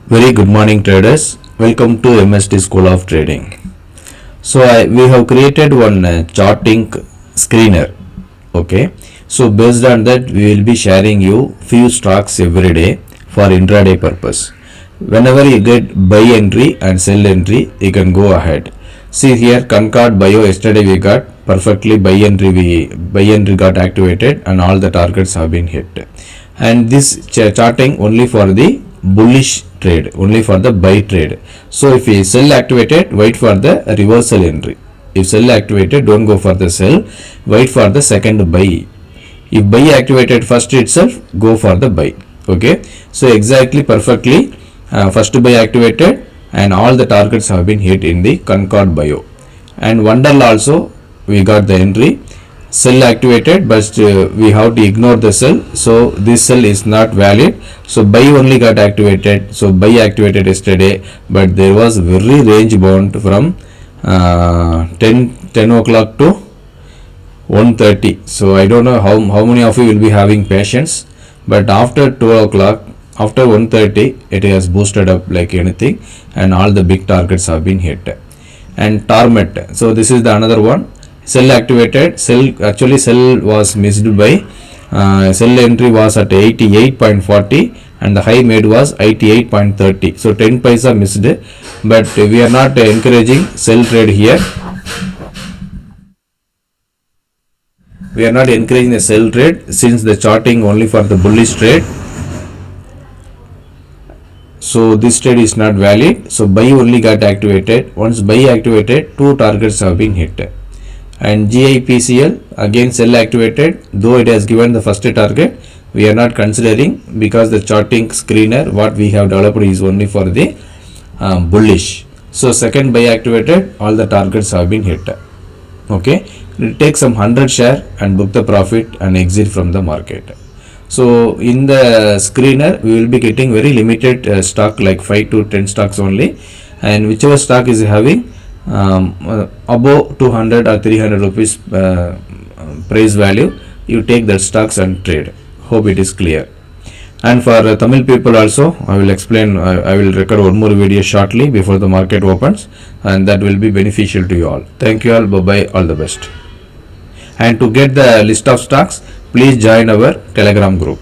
Very good morning traders. Welcome to MST School of Trading. So we have created one charting screener. Okay. So based on that we will be sharing you few stocks every day for intraday purpose. Whenever you get buy entry and sell entry, you can go ahead. See here Concord Bio, yesterday we got perfectly buy entry got activated and all the targets have been hit. And this charting only for the bullish trade, only for the buy trade. So if we sell activated, wait for the reversal entry. If sell activated, don't go for the sell, wait for the second buy. If buy activated first itself, go for the buy. Okay, so exactly perfectly first buy activated and all the targets have been hit in the Concord Bio. And Wonderla also we got the entry, sell activated, but we have to ignore the sell, so this sell is not valid. So buy only got activated, so buy activated yesterday, but there was very range bound from 10 o'clock to 1:30. So I don't know how many of you will be having patience, but after 12 o'clock, after 1:30, it has boosted up like anything and all the big targets have been hit. And Tarmet, so this is the another one, sell activated, sell was missed by sell entry was at 88.40 and the high made was 88.30, so 10 paisa missed, but we are not encouraging sell trade here. We are not encouraging the sell trade since the charting only for the bullish trade, so this trade is not valid. So buy only got activated. Once buy activated, two targets have been hit. And GIPCL again sell activated, though it has given the first target, we are not considering because the charting screener what we have developed is only for the bullish. So second buy activated, all the targets have been hit. Okay, take some 100 share and book the profit and exit from the market. So in the screener we will be getting very limited stock, like 5 to 10 stocks only, and whichever stock is having above 200 or 300 rupees price value, you take that stocks and trade. Hope it is clear. And for Tamil people also, I will explain, I will record one more video shortly before the market opens, and that will be beneficial to you all. Thank you all, bye bye, all the best. And to get the list of stocks, please join our Telegram group.